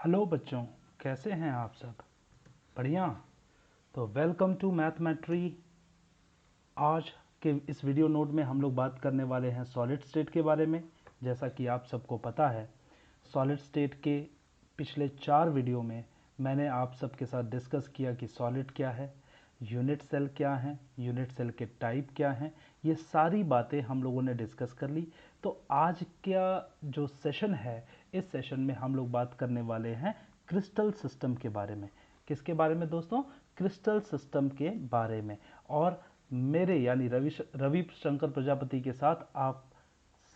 Hello बच्चों, कैसे हैं आप सब? बढ़िया। तो वेलकम टू मैथमेट्री। आज के इस वीडियो नोट में हम लोग बात करने वाले हैं सॉलिड स्टेट के बारे में। जैसा कि आप सबको पता है, सॉलिड स्टेट के पिछले 4 वीडियो में मैंने आप सबके साथ डिस्कस किया कि सॉलिड क्या है, यूनिट सेल क्या है, यूनिट सेल के टाइप क्या हैं। ये सारी बातें हम लोगों ने डिस्कस कर ली। तो आज का जो सेशन है, इस सेशन में हम लोग बात करने वाले हैं क्रिस्टल सिस्टम के बारे में। किसके बारे में दोस्तों? क्रिस्टल सिस्टम के बारे में। और मेरे यानी रवि शंकर प्रजापति के साथ आप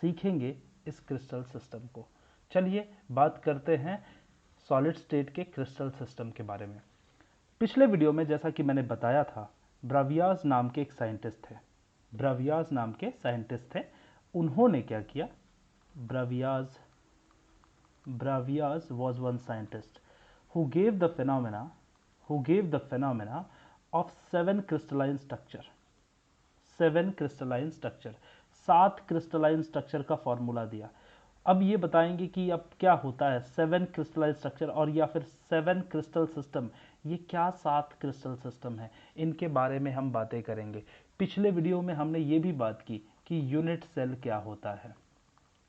सीखेंगे इस क्रिस्टल सिस्टम को। चलिए बात करते हैं सॉलिड स्टेट के क्रिस्टल सिस्टम के बारे में। पिछले वीडियो में जैसा कि मैंने बताया था, ब्रावियाज नाम के एक साइंटिस्ट थे। ब्रावियाज नाम के साइंटिस्ट थे। उन्होंने क्या किया? Bravias was one scientist who gave the phenomena of 7 crystalline structure. 7 crystalline structure, 7 crystalline structure का फॉर्मूला दिया। अब ये बताएंगे कि अब क्या होता है 7 क्रिस्टलाइन स्ट्रक्चर और या फिर 7 क्रिस्टल सिस्टम। ये क्या 7 क्रिस्टल सिस्टम है, इनके बारे में हम बातें करेंगे। पिछले वीडियो में हमने ये भी बात की कि यूनिट सेल क्या होता है।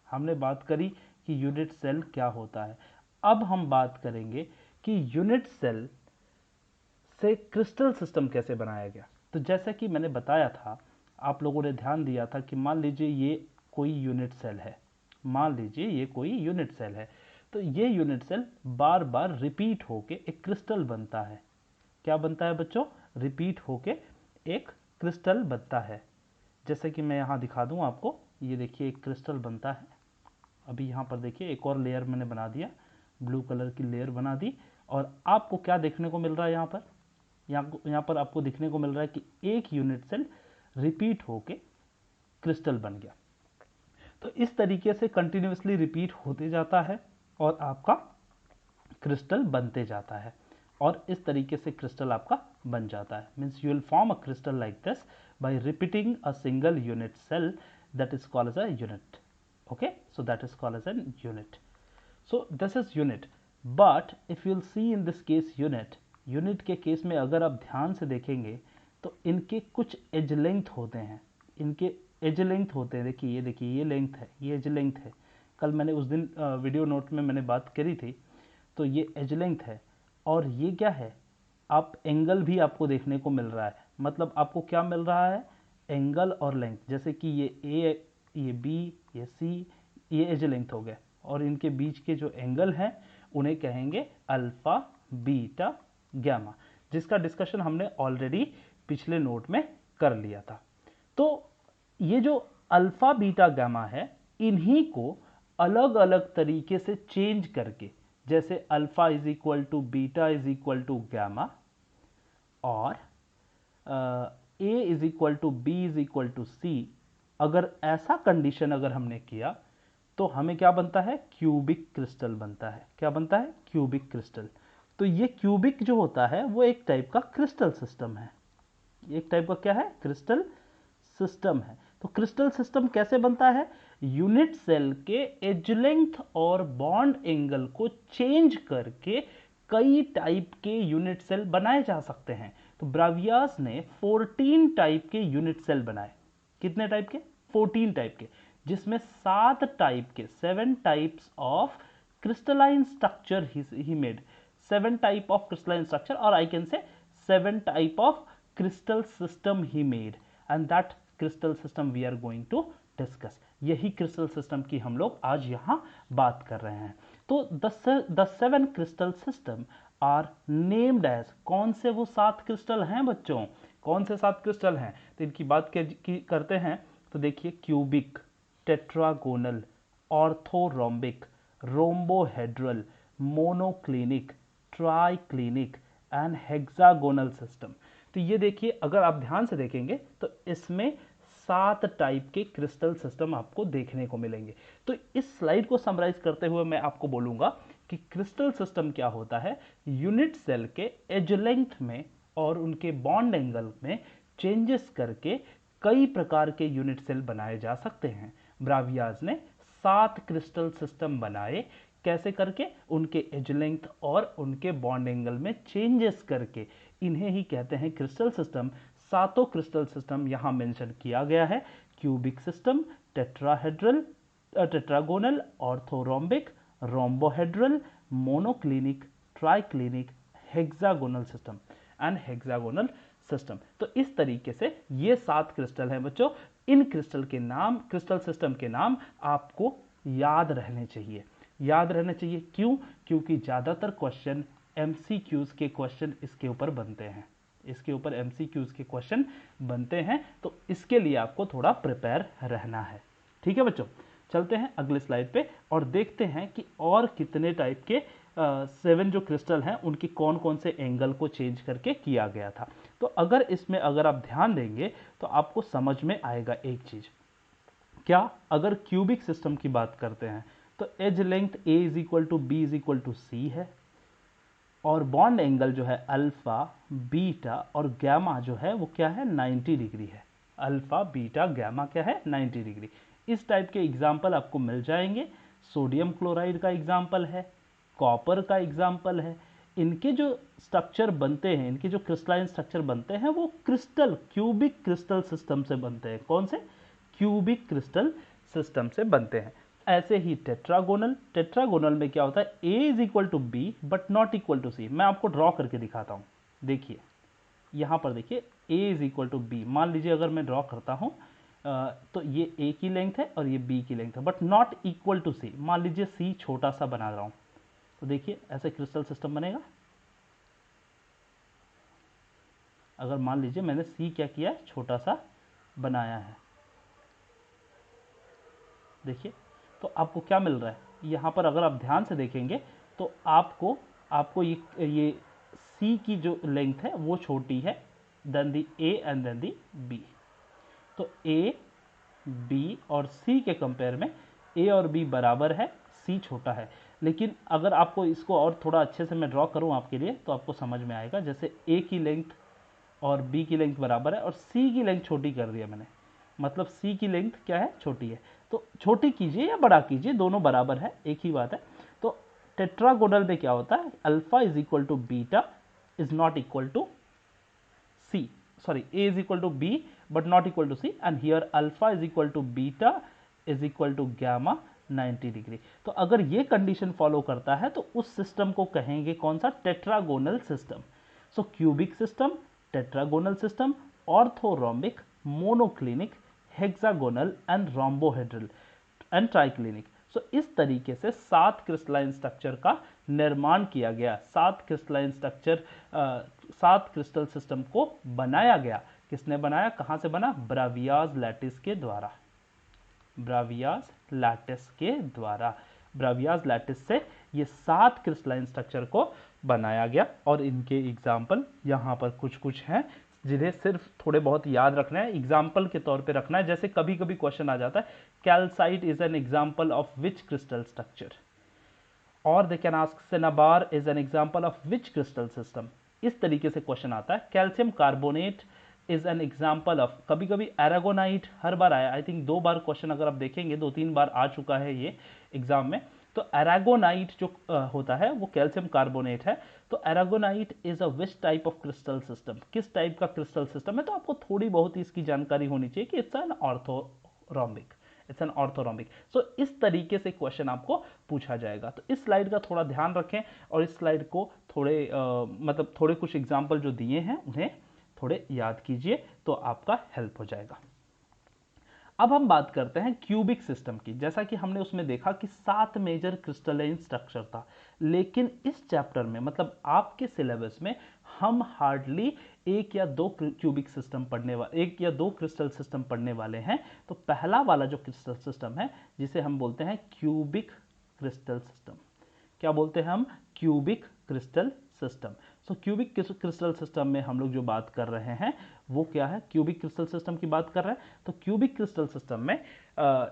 हमने बात करी कि यूनिट सेल क्या होता है। अब हम बात करेंगे कि यूनिट सेल से क्रिस्टल सिस्टम कैसे बनाया गया। तो जैसा कि मैंने बताया था, आप लोगों ने ध्यान दिया था कि मान लीजिए ये कोई यूनिट सेल है। मान लीजिए ये कोई यूनिट सेल है, तो ये यूनिट सेल बार बार रिपीट होके एक क्रिस्टल बनता है। क्या बनता है बच्चों? रिपीट होके एक क्रिस्टल बनता है। जैसे कि मैं यहाँ दिखा दूँ आपको, ये देखिए एक क्रिस्टल बनता है। अभी यहाँ पर देखिए एक और लेयर मैंने बना दिया, ब्लू कलर की लेयर बना दी। और आपको क्या देखने को मिल रहा है यहाँ पर? यहाँ पर आपको दिखने को मिल रहा है कि एक यूनिट सेल रिपीट होके क्रिस्टल बन गया। तो इस तरीके से कंटिन्यूअसली रिपीट होते जाता है और आपका क्रिस्टल बनते जाता है। और इस तरीके से क्रिस्टल आपका बन जाता है। Means you will form a crystal like this by repeating a single unit cell, that is called as a unit. Okay, so that is called as a unit. So this is unit. But if you'll see in this case unit के case में अगर आप ध्यान से देखेंगे तो इनके कुछ एज लेंथ होते हैं। इनके एज लेंथ होते हैं। देखिए ये लेंथ है, ये एज लेंथ है। कल मैंने उस दिन वीडियो नोट में मैंने बात करी थी। तो ये एज लेंथ है और ये क्या है? आप एंगल भी आपको देखने को मिल रहा है। मतलब आपको क्या मिल रहा है? एंगल और लेंथ। जैसे कि ये ए, ये बी, ये सी, ये एज लेंथ हो गए और इनके बीच के जो एंगल हैं उन्हें कहेंगे अल्फा, बीटा, गामा, जिसका डिस्कशन हमने ऑलरेडी पिछले नोट में कर लिया था। तो ये जो अल्फा, बीटा, गामा है, इन्हीं को अलग अलग तरीके से चेंज करके, जैसे alpha is equal to beta is equal to gamma और a is equal to b is equal to c, अगर ऐसा कंडीशन अगर हमने किया तो हमें क्या बनता है? क्यूबिक क्रिस्टल बनता है। क्या बनता है? Cubic crystal. तो ये क्यूबिक जो होता है वो एक टाइप का क्रिस्टल सिस्टम है। एक टाइप का क्या है? क्रिस्टल सिस्टम है। तो क्रिस्टल सिस्टम कैसे बनता है? यूनिट सेल के एज लेंथ और बॉन्ड एंगल को चेंज करके कई टाइप के यूनिट सेल बनाए जा सकते हैं। तो ब्रावियास ने 14 टाइप के यूनिट सेल बनाए। कितने टाइप के? 14 टाइप के, जिसमें 7 टाइप के, 7 types of crystalline structure he made. 7 type of crystalline structure, और I can say 7 type of crystal system he made, and that crystal system we are going to discuss. यही crystal system की हम लोग आज यहाँ बात कर रहे हैं। तो the 7 crystal system are named as, कौन से वो 7 क्रिस्टल हैं बच्चों? कौन से 7 क्रिस्टल हैं? तो इनकी बात करते हैं। तो देखिए, cubic, tetragonal, orthorhombic, rhombohedral, monoclinic, triclinic and hexagonal system. तो ये देखिए, अगर आप ध्यान से देखेंगे तो इसमें 7 टाइप के क्रिस्टल सिस्टम आपको देखने को मिलेंगे। तो इस स्लाइड को समराइज करते हुए मैं आपको बोलूंगा कि क्रिस्टल सिस्टम क्या होता है? यूनिट सेल के एज लेंथ में और उनके बॉन्ड एंगल में चेंजेस करके कई प्रकार के यूनिट सेल बनाए जा सकते हैं। ब्रावियाज ने 7 क्रिस्टल सिस्टम बनाए कैसे करके? उनके एज लेंथ और उनके बॉन्ड एंगल में चेंजेस करके। इन्हें ही कहते हैं क्रिस्टल सिस्टम। सातों क्रिस्टल सिस्टम यहां मेंशन किया गया है। Cubic system, tetrahedral, tetragonal, orthorhombic, rhombohedral, monoclinic, triclinic, hexagonal system and hexagonal system. तो इस तरीके से ये 7 क्रिस्टल हैं बच्चों। इन क्रिस्टल के नाम, क्रिस्टल सिस्टम के नाम आपको याद रहने चाहिए। याद रहने चाहिए क्यों? क्योंकि ज्यादातर क्वेश्चन एमसीक्यूज के क्वेश्चन इसके ऊपर बनते हैं। इसके ऊपर एमसीक्यूज के क्वेश्चन बनते हैं, तो इसके लिए आपको थोड़ा प्रिपेयर रहना है। ठीक है बच्चों, चलते हैं अगले स्लाइड पे और देखते हैं कि और कितने टाइप के 7 जो क्रिस्टल हैं उनकी कौन कौन से एंगल को चेंज करके किया गया था। तो अगर इसमें अगर आप ध्यान देंगे तो आपको समझ में आएगा एक चीज। क्या? अगर क्यूबिक सिस्टम की बात करते हैं तो edge length a is equal to b is equal to c है, और बॉन्ड एंगल जो है अल्फा, बीटा और गैमा जो है वो क्या है? 90 डिग्री है। अल्फा, बीटा, गैमा क्या है? 90 डिग्री। इस टाइप के एग्जाम्पल आपको मिल जाएंगे। सोडियम क्लोराइड का एग्जाम्पल है, कॉपर का एग्जाम्पल है। इनके जो स्ट्रक्चर बनते हैं, इनके जो क्रिस्टलाइन स्ट्रक्चर बनते हैं वो क्रिस्टल, क्यूबिक क्रिस्टल सिस्टम से बनते हैं। कौन से? क्यूबिक क्रिस्टल सिस्टम से बनते हैं। ऐसे ही टेट्रागोनल, टेट्रागोनल में क्या होता है? a is equal to b but not equal to c. मैं आपको ड्रॉ करके दिखाता हूं। देखिए यहां पर देखिए a is equal to b. मान लीजिए अगर मैं ड्रॉ करता हूं तो ये a की लेंथ है और ये b की लेंथ है, बट नॉट इक्वल टू सी। मान लीजिए c छोटा सा बना रहा हूं, तो देखिए ऐसे क्रिस्टल सिस्टम बनेगा। अगर मान लीजिए मैंने c क्या किया? छोटा सा बनाया है। देखिए तो आपको क्या मिल रहा है यहाँ पर? अगर आप ध्यान से देखेंगे तो आपको आपको ये C की जो लेंथ है वो छोटी है then the A and then the B। तो A, B और C के कंपेयर में A और B बराबर है, C छोटा है। लेकिन अगर आपको इसको और थोड़ा अच्छे से मैं ड्रॉ करूं आपके लिए तो आपको समझ में आएगा। जैसे A की लेंथ और B की लेंथ बराबर है और C की लेंथ छोटी कर दिया मैंने, मतलब C की लेंथ क्या है? छोटी है। तो छोटी कीजिए या बड़ा कीजिए, दोनों बराबर है, एक ही बात है। तो टेट्रागोनल में क्या होता है? Alpha is equal to beta is not equal to c, sorry a is equal to b but not equal to c, and here alpha is equal to beta is equal to gamma 90 degree. तो अगर ये condition follow करता है तो उस system को कहेंगे कौन सा? Tetragonal system. So cubic system, tetragonal system, orthorhombic, monoclinic, hexagonal and rhombohedral and triclinic. So इस तरीके से 7 क्रिस्टलाइन स्ट्रक्चर का निर्माण किया गया। 7 क्रिस्टलाइन स्ट्रक्चर, 7 क्रिस्टल सिस्टम को बनाया गया। किसने बनाया? कहां से बना? ब्रावियाज लैटिस के द्वारा। ब्रावियाज लैटिस के द्वारा, ब्रावियाज लैटिस से ये 7 क्रिस्टलाइन स्ट्रक्चर को बनाया गया। और इनके एग्जाम्पल यहाँ पर कुछ कुछ हैं जिन्हें सिर्फ थोड़े बहुत याद रखना है, एग्जाम्पल के तौर पे रखना है। जैसे कभी कभी क्वेश्चन आ जाता है, calcite is an example of which crystal structure, और they can ask cinnabar is an example of which crystal system. इस तरीके से क्वेश्चन आता है। Calcium carbonate is an example of, कभी कभी एरागोनाइट, हर बार आया, आई थिंक 2 बार क्वेश्चन अगर आप देखेंगे 2-3 बार आ चुका है ये एग्जाम में। तो एरागोनाइट जो होता है वो कैल्शियम कार्बोनेट है। तो aragonite is a which type of crystal system, किस टाइप का क्रिस्टल सिस्टम है? तो आपको थोड़ी बहुत ही इसकी जानकारी होनी चाहिए कि it's an orthorhombic, it's an orthorhombic. So इस तरीके से क्वेश्चन आपको पूछा जाएगा। तो इस स्लाइड का थोड़ा ध्यान रखें और इस स्लाइड को थोड़े मतलब थोड़े कुछ एग्जाम्पल जो दिए हैं उन्हें थोड़े याद कीजिए तो आपका हेल्प हो जाएगा। अब हम बात करते हैं क्यूबिक सिस्टम की। जैसा कि हमने उसमें देखा कि 7 मेजर क्रिस्टलाइन स्ट्रक्चर था, लेकिन इस चैप्टर में मतलब आपके सिलेबस में हम हार्डली 1 या 2 क्यूबिक सिस्टम पढ़ने वाले, 1 या 2 क्रिस्टल सिस्टम पढ़ने वाले हैं। तो पहला वाला जो क्रिस्टल सिस्टम है जिसे हम बोलते हैं क्यूबिक क्रिस्टल सिस्टम, क्या बोलते हैं हम? Cubic crystal system. So cubic crystal system में हम लोग जो बात कर रहे हैं वो क्या है? क्यूबिक क्रिस्टल सिस्टम की बात कर रहे हैं। तो क्यूबिक क्रिस्टल सिस्टम में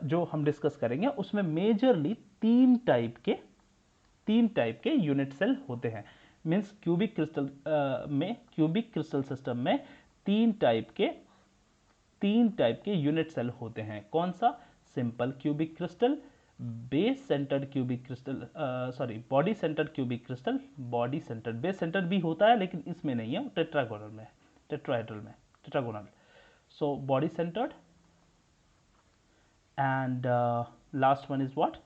जो हम डिस्कस करेंगे उसमें मेजरली 3 टाइप के यूनिट सेल होते हैं। मींस क्यूबिक क्रिस्टल सिस्टम में 3 टाइप के यूनिट सेल होते हैं। कौन सा? Simple cubic crystal, base centred cubic crystal, sorry body centred cubic crystal, body centred, base centred भी होता है लेकिन इसमें नहीं है, टेट्रागोनल में, टेट्राहेड्रल में, tetragonal. So body centred and last one is what,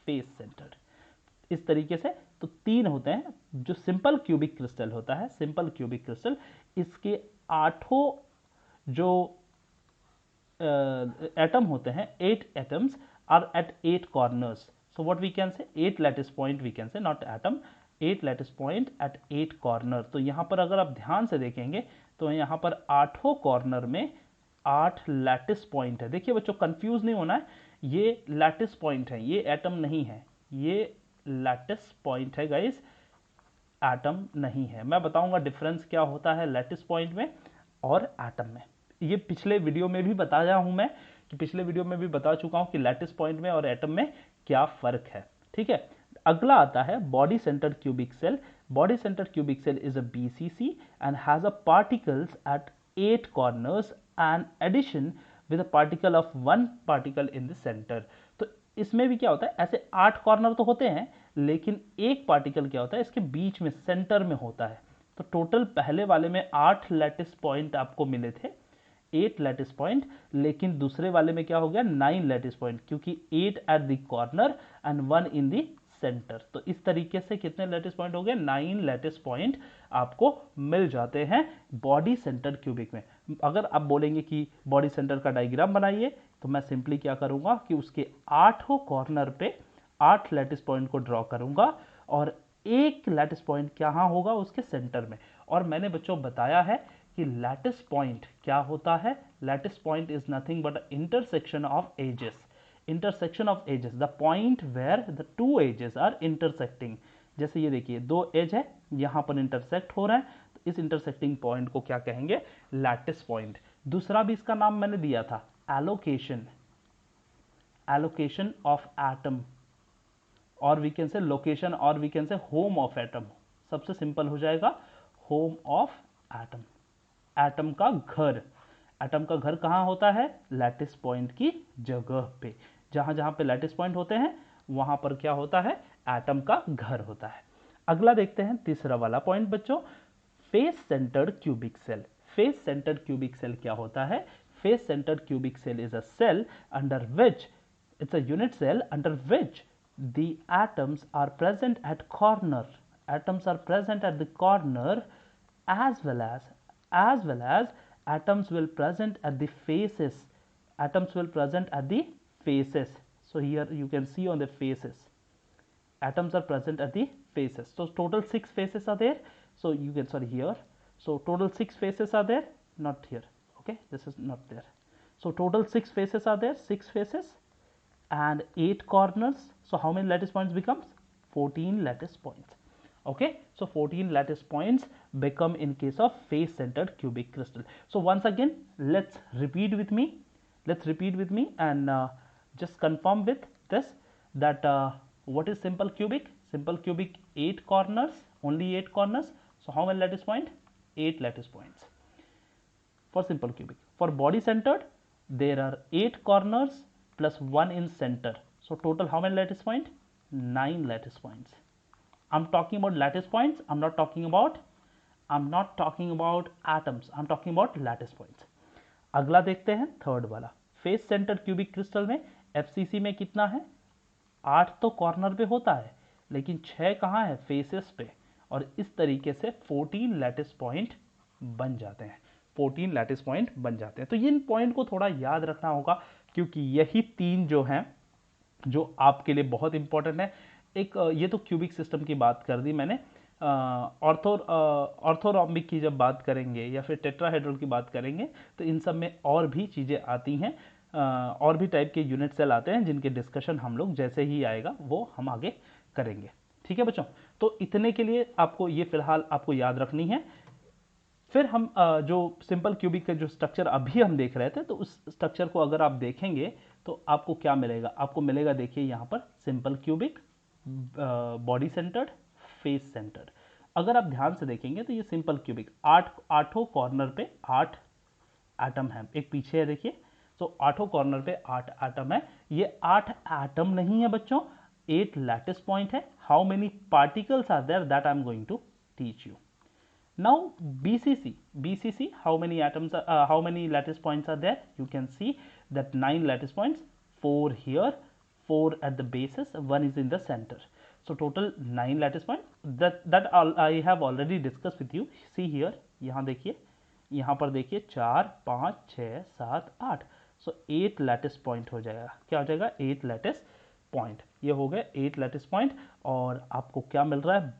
face centred. इस तरीके से तो तीन होते हैं। जो सिंपल क्यूबिक क्रिस्टल होता है, सिंपल क्यूबिक क्रिस्टल, इसके आठों जो एटम होते हैं, 8 atoms are at 8 corners. So what we can say, 8 lattice point we can say, not atom, 8 lattice point at 8 corner। तो यहाँ पर अगर आप ध्यान से देखेंगे तो यहाँ पर आठों कॉर्नर में 8 लैटिस पॉइंट है। देखिए बच्चों, कंफ्यूज नहीं होना है, ये लैटिस पॉइंट है, ये एटम नहीं है, ये लैटिस पॉइंट है गाइस, एटम नहीं है। मैं बताऊंगा डिफरेंस क्या होता है लैटिस पॉइंट में और एटम में। ये पिछले वीडियो में भी बताया हूं मैं, कि पिछले वीडियो में भी बता चुका हूं कि लैटिस पॉइंट में और एटम में क्या फर्क है। ठीक है, अगला आता है body centred cubic cell. Body centred cubic cell is a BCC and has a particles at 8 corners and addition with a particle of 1 particle in the centre. तो इसमें भी क्या होता है, ऐसे 8 कॉर्नर तो होते हैं लेकिन एक पार्टिकल क्या होता है इसके बीच में, सेंटर में होता है। तो टोटल पहले वाले में 8 लैटिस पॉइंट आपको मिले थे, 8 लैटिस पॉइंट, लेकिन दूसरे वाले में क्या हो गया, 9 लैटिस पॉइंट, क्योंकि 8 at the corner and 1 in the centre. तो इस तरीके से कितने लैटिस पॉइंट हो गए, 9 लैटिस पॉइंट आपको मिल जाते हैं बॉडी सेंटर क्यूबिक में। अगर आप बोलेंगे कि बॉडी सेंटर का डायग्राम बनाइए, तो मैं सिंपली क्या करूंगा कि उसके 8 कॉर्नर पे 8 लैटिस पॉइंट को ड्रॉ करूंगा और एक लैटिस पॉइंट कहाँ होगा, उसके सेंटर में। और मैंने बच्चों बताया है कि लैटिस पॉइंट क्या होता है, lattice point is nothing but intersection of edges, intersection of edges, the point where the two edges are intersecting. जैसे ये देखिए, दो एज है, यहां पर इंटरसेक्ट हो रहा है, तो इस इंटरसेक्टिंग पॉइंट को क्या कहेंगे, लैटिस पॉइंट। दूसरा भी इसका नाम मैंने दिया था, एलोकेशन, एलोकेशन ऑफ एटम, और वी कैन से लोकेशन, और we can say home of atom. सबसे सिंपल हो जाएगा होम ऑफ एटम, एटम का घर। एटम का घर कहाँ होता है, लैटिस पॉइंट की जगह पे। जहां जहां पे लैटिस पॉइंट होते हैं वहां पर क्या होता है, एटम का घर होता है। अगला देखते हैं तीसरा वाला पॉइंट बच्चों, face centred cubic cell. Face centred cubic cell क्या होता है, face centred cubic cell is a cell under which, it's a unit cell under which the atoms are present at corner, atoms are present at the corner, as well as atoms will present at the faces, atoms will present at the faces. So here you can see on the faces, atoms are present at the faces. So total 6 faces are there, so you can, sorry, here, so total 6 faces are there, not here, okay, this is not there. So total 6 faces are there, 6 faces and 8 corners. So how many lattice points becomes, 14 lattice points. Okay, so 14 lattice points become in case of face centered cubic crystal. So once again, let's repeat with me, and just confirm with this that what is simple cubic, simple cubic 8 corners, only 8 corners. So how many lattice point, 8 lattice points for simple cubic. For body centered, there are 8 corners plus 1 in center. So total how many lattice point, 9 lattice points. I'm talking about lattice points, I'm not talking about atoms, I'm talking about lattice points. अगला देखते हैं third वाला, face centred cubic crystal में FCC में कितना है, 8 तो corner पे होता है लेकिन 6 कहाँ है, फेसेस पे, और इस तरीके से 14 लैटिस पॉइंट बन जाते हैं, 14 लैटिस पॉइंट बन जाते हैं। तो इन पॉइंट को थोड़ा याद रखना होगा, क्योंकि यही तीन जो हैं जो आपके लिए बहुत इंपॉर्टेंट है। एक ये तो क्यूबिक सिस्टम की बात कर दी मैंने, ऑर्थोरॉम्बिक की जब बात करेंगे या फिर टेट्राहेड्रल की बात करेंगे तो इन सब में और भी चीज़ें आती हैं, और भी टाइप के यूनिट सेल आते हैं जिनके डिस्कशन हम लोग जैसे ही आएगा वो हम आगे करेंगे। ठीक है बच्चों, तो इतने के लिए आपको ये फिलहाल आपको याद रखनी है। फिर हम जो सिंपल क्यूबिक का जो स्ट्रक्चर अभी हम देख रहे थे, तो उस स्ट्रक्चर को अगर आप देखेंगे तो आपको क्या मिलेगा, आपको मिलेगा, देखिए यहाँ पर simple cubic, body centred, face centred. अगर आप ध्यान से देखेंगे तो ये सिंपल क्यूबिक, आठों कॉर्नर पे 8 एटम है, एक पीछे है देखिए, सो आठों कॉर्नर पे 8 एटम है। ये 8 एटम नहीं है बच्चों, 8 लैटिस पॉइंट है। How many particles are there that I am going to teach you. Now BCC, how many atoms, how many lattice points are there? You can see that 9 lattice points, 4 here, 4 at the bases, 1 is in the center. So total 9 lattice points. That all I have already discussed with you. See here, यहाँ देखिए, यहाँ पर देखिए 4, 5, 6, 7, 8. So 8 lattice point हो जाएगा। क्या हो जाएगा? 8 lattice point। ये हो गए 8 lattice point। और आपको क्या मिल रहा है?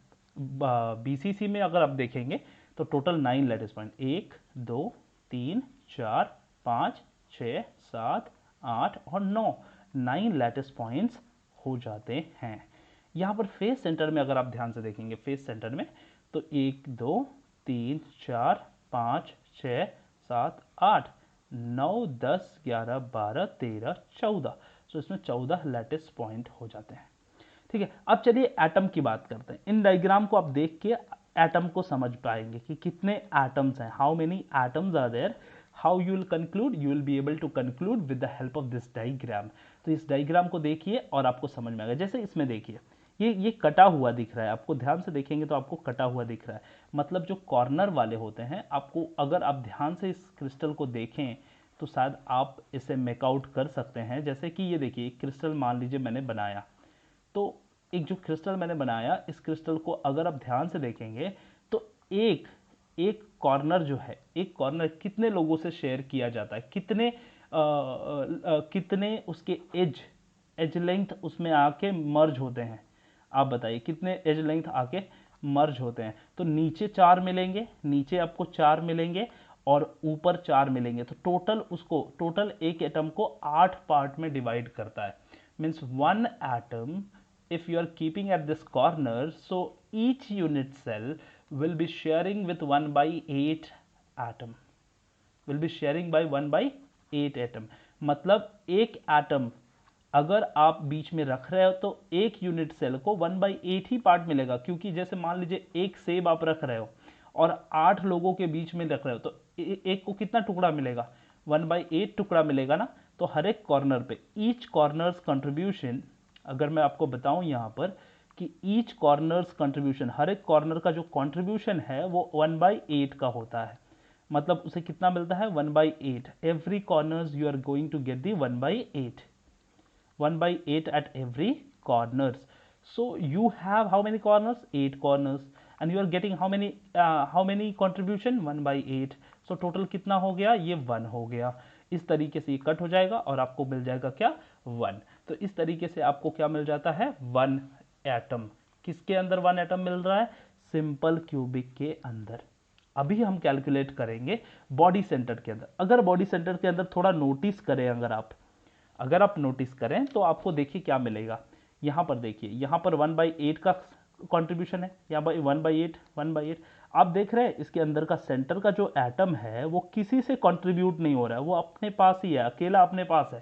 बीसीसी में अगर आप देखेंगे तो टोटल 9 लैटिस पॉइंट, 1 2 3 4 5 6 7 8 और 9 लैटिस पॉइंट्स हो जाते हैं। यहाँ पर फेस सेंटर में अगर आप ध्यान से देखेंगे, फेस सेंटर में तो 1 2 3 4 5 6 7 8 9 10 11 12 13 14। सो इसमें 14 लैटिस पॉइंट हो जाते हैं। ठीक है, अब चलिए एटम की बात करते हैं। इन डायग्राम को आप देख के एटम को समझ पाएंगे कि कितने एटम्स हैं, how many atoms are there. How you will conclude, you will be able to conclude with the help of this diagram. तो इस डायग्राम को देखिए और आपको समझ में आएगा। जैसे इसमें देखिए, ये कटा हुआ दिख रहा है, आपको ध्यान से देखेंगे तो आपको कटा हुआ दिख रहा है। मतलब जो कॉर्नर वाले होते हैं, आपको अगर आप ध्यान से इस क्रिस्टल को देखें तो शायद आप इसे मेकआउट कर सकते हैं। जैसे कि ये देखिए, क्रिस्टल मान लीजिए मैंने बनाया, तो एक जो क्रिस्टल मैंने बनाया, इस क्रिस्टल को अगर आप ध्यान से देखेंगे तो एक एक कॉर्नर जो है, एक कॉर्नर कितने लोगों से शेयर किया जाता है, कितने उसके एज लेंथ उसमें आके मर्ज होते हैं। आप बताइए कितने एज लेंथ आके मर्ज होते हैं। तो नीचे 4 मिलेंगे, नीचे आपको 4 मिलेंगे और ऊपर 4 मिलेंगे। तो टोटल एक एटम को 8 पार्ट में डिवाइड करता है। Means 1 atom, if you are keeping at this corner, so each unit cell will be sharing with 1 by 8 atom, will be sharing by 1 by 8 atom। मतलब एक एटम अगर आप बीच में रख रहे हो तो एक यूनिट सेल को 1 by 8 ही पार्ट मिलेगा। क्योंकि जैसे मान लीजिए एक सेब आप रख रहे हो और 8 लोगों के बीच में रख रहे हो, तो एक को कितना टुकड़ा मिलेगा? 1 by 8 टुकड़ा मिलेगा ना। तो हर एक कॉर्नर पे ईच कॉर्नर्स कंट्रीब्यूशन, अगर मैं आपको बताऊं यहाँ पर कि ईच कॉर्नर्स कंट्रीब्यूशन, हर एक कॉर्नर का जो कंट्रीब्यूशन है वो 1 by 8 का होता है। मतलब उसे कितना मिलता है? 1 by 8। Every corners you are going to get the 1 by 8, 1 by 8 at every corners। So you have how many corners? 8 corners, and you are getting how many contribution? 1 by 8। So total कितना हो गया? ये 1 हो गया। इस तरीके से ये कट हो जाएगा और आपको मिल जाएगा क्या? 1। तो इस तरीके से आपको क्या मिल जाता है? 1 एटम। किसके अंदर 1 एटम मिल रहा है? सिंपल क्यूबिक के अंदर। अभी हम कैलकुलेट करेंगे बॉडी सेंटर के अंदर। अगर बॉडी सेंटर के अंदर थोड़ा नोटिस करें, अगर आप नोटिस करें तो आपको देखिए क्या मिलेगा। यहाँ पर देखिए, यहाँ पर 1 by 8 का कंट्रीब्यूशन है, यहाँ पर 1 by 8, 1 by 8। आप देख रहे हैं इसके अंदर का सेंटर का जो एटम है वो किसी से कंट्रीब्यूट नहीं हो रहा है, वो अपने पास ही है, अकेला अपने पास है।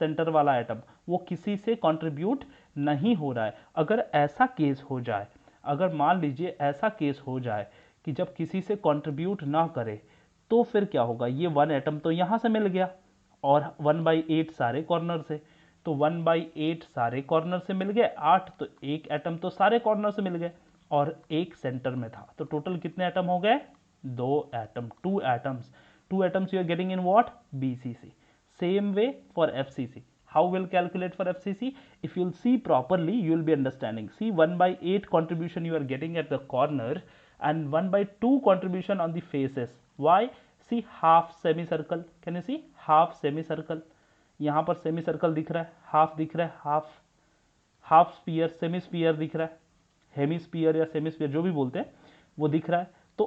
सेंटर वाला एटम वो किसी से कंट्रीब्यूट नहीं हो रहा है। अगर ऐसा केस हो जाए, अगर मान लीजिए ऐसा केस हो जाए कि जब किसी से कंट्रीब्यूट ना करे, तो फिर क्या होगा? ये 1 एटम तो यहाँ से मिल गया और 1 by 8 सारे कॉर्नर से, तो 1 by 8 सारे कॉर्नर से मिल गए 8, तो एक एटम तो सारे कॉर्नर से मिल गए और एक सेंटर में था। तो टोटल कितने एटम हो गए? 2 atom, 2 atoms. 2 atoms you are getting in what? BCC। Same way for FCC। How will calculate for FCC? If you'll see properly, you will be understanding. See, 1 by 8 contribution you are getting at the corner and 1 by 2 contribution on the faces. Why? See half semicircle. Can you see half semicircle? यहाँ पर semicircle दिख रहा है, half दिख रहा है, half sphere, semi-sphere दिख रहा है, हेमिस्फीयर या सेमिस्फीयर जो भी बोलते हैं वो दिख रहा है। तो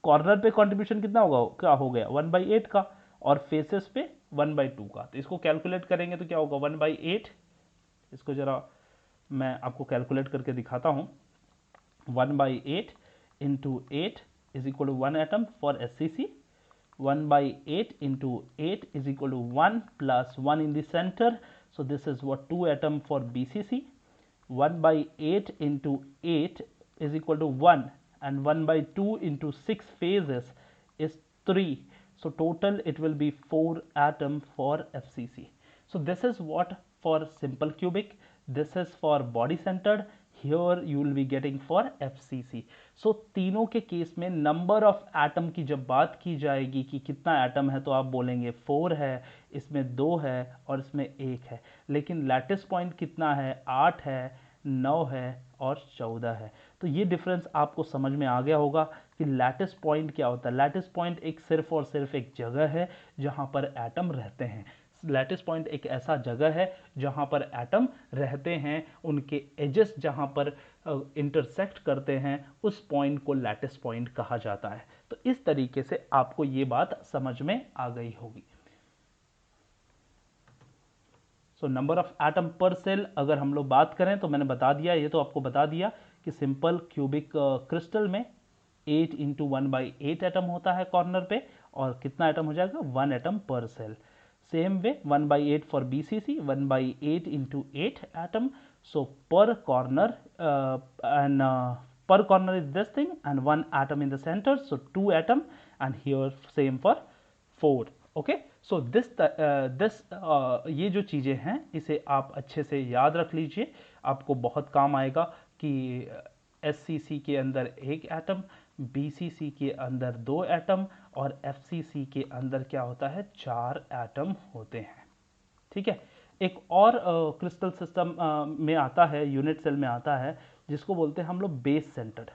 कॉर्नर पे कंट्रीब्यूशन कितना होगा? क्या हो गया? 1 by 8 का, और फेसेस पे 1 by 2 का। तो इसको कैलकुलेट करेंगे तो क्या होगा? 1 by 8। इसको जरा मैं आपको कैलकुलेट करके दिखाता हूँ। 1 by 8 into 8 is equal to 1 atom for SCC। 1 by 8 into 8 is equal to 1 plus 1 in the center. So this is what 2 atom for BCC। 1 by 8 into 8 is equal to 1, and 1 by 2 into 6 phases is 3। So total it will be 4 atom for FCC. So this is what for simple cubic, this is for body centered, here you will be getting for FCC. So तीनों के case में number of atom की जब बात की जाएगी कि कितना एटम है, तो आप बोलेंगे 4 है, इसमें 2 है और इसमें 1 है। लेकिन लैटिस पॉइंट कितना है, 8 है, 9 है और 14 है। तो ये डिफरेंस आपको समझ में आ गया होगा कि लैटिस पॉइंट क्या होता है। लैटिस पॉइंट एक सिर्फ और सिर्फ एक जगह है जहां पर एटम रहते हैं। लैटिस पॉइंट एक ऐसा जगह है जहां पर एटम रहते हैं, उनके एजेस जहां पर इंटरसेक्ट करते हैं, उस पॉइंट को लैटिस पॉइंट कहा जाता है। तो इस तरीके से आपको ये बात समझ में आ गई होगी। So number of atom per cell अगर हम लोग बात करें तो मैंने बता दिया, ये तो आपको बता दिया कि सिंपल क्यूबिक क्रिस्टल में 8 इंटू 1/8 एटम होता है कॉर्नर पे, और कितना एटम हो जाएगा, 1 atom per cell. Same way 1/8 for BCC, 1/8 into 8 atom. So per corner and per corner is this thing and 1 atom in the center, so 2 atom, and here same for 4. Okay, so this ये जो चीज़ें हैं इसे आप अच्छे से याद रख लीजिए, आपको बहुत काम आएगा कि SCC के अंदर 1 एटम, BCC के अंदर 2 एटम और FCC के अंदर क्या होता है, 4 एटम होते हैं। ठीक है, एक और क्रिस्टल सिस्टम में आता है, यूनिट सेल में आता है, जिसको बोलते हैं हम लोग बेस सेंटर्ड।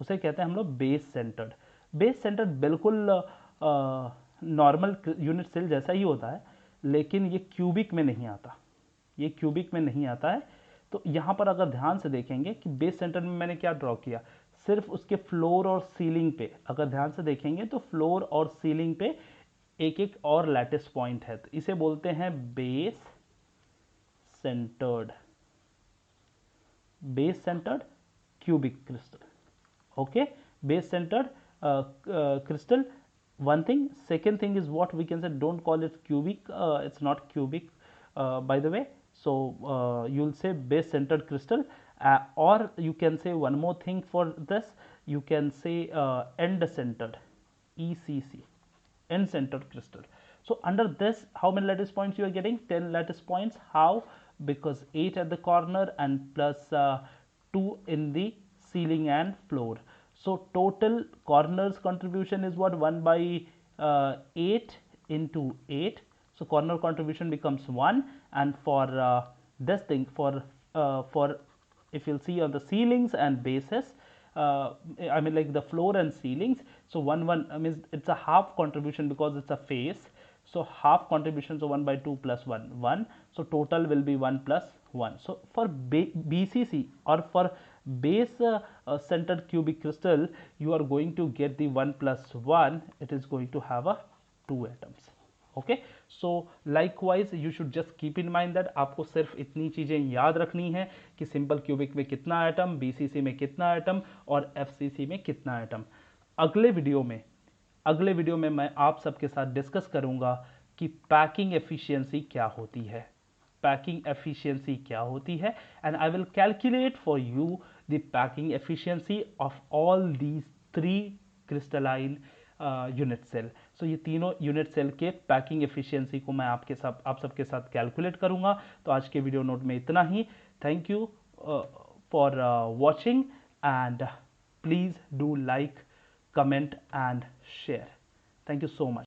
उसे कहते हैं हम लोग बेस सेंटर्ड। बेस सेंटर्ड बिल्कुल नॉर्मल यूनिट सेल जैसा ही होता है, लेकिन ये क्यूबिक में नहीं आता, ये क्यूबिक में नहीं आता है। तो यहाँ पर अगर ध्यान से देखेंगे कि बेस सेंटर में मैंने क्या ड्रॉ किया, सिर्फ उसके फ्लोर और सीलिंग पे अगर ध्यान से देखेंगे तो फ्लोर और सीलिंग पे एक एक और लैटिस पॉइंट है, तो इसे बोलते हैं base centred, base centred cubic crystal. Okay, base centered crystal, one thing. Second thing is what we can say, don't call it cubic, it's not cubic, by the way. So you'll say base centered crystal, or you can say one more thing for this, you can say end centered, ECC, end centered crystal. So under this, how many lattice points you are getting? 10 lattice points. How? Because 8 at the corner and plus 2 in the ceiling and floor. So total corners contribution is what, 1/8 into 8. So corner contribution becomes 1, and for this thing, for if you'll see on the ceilings and bases, I mean like the floor and ceilings, so 1 means it's a half contribution because it's a face. So half contribution, so 1/2 plus 1, 1. So total will be 1 plus 1. So for BCC or for base centered cubic crystal, you are going to get the 1 plus 1, it is going to have a 2 atoms. Okay, so likewise you should just keep in mind that आपको सिर्फ इतनी चीज़ें याद रखनी है कि simple cubic में कितना एटम, BCC में कितना एटम और FCC में कितना एटम। अगले वीडियो में मैं आप सबके साथ डिस्कस करूंगा कि पैकिंग एफिशिएंसी क्या होती है, पैकिंग एफिशिएंसी क्या होती है, and I will calculate for you the packing efficiency of all these 3 crystalline unit cell. So ये तीनों यूनिट सेल के पैकिंग एफिशिएंसी को मैं आप सबके साथ कैलकुलेट करूंगा। तो आज के वीडियो नोट में इतना ही। Thank you for watching, and please do like, comment and share. Thank you so much.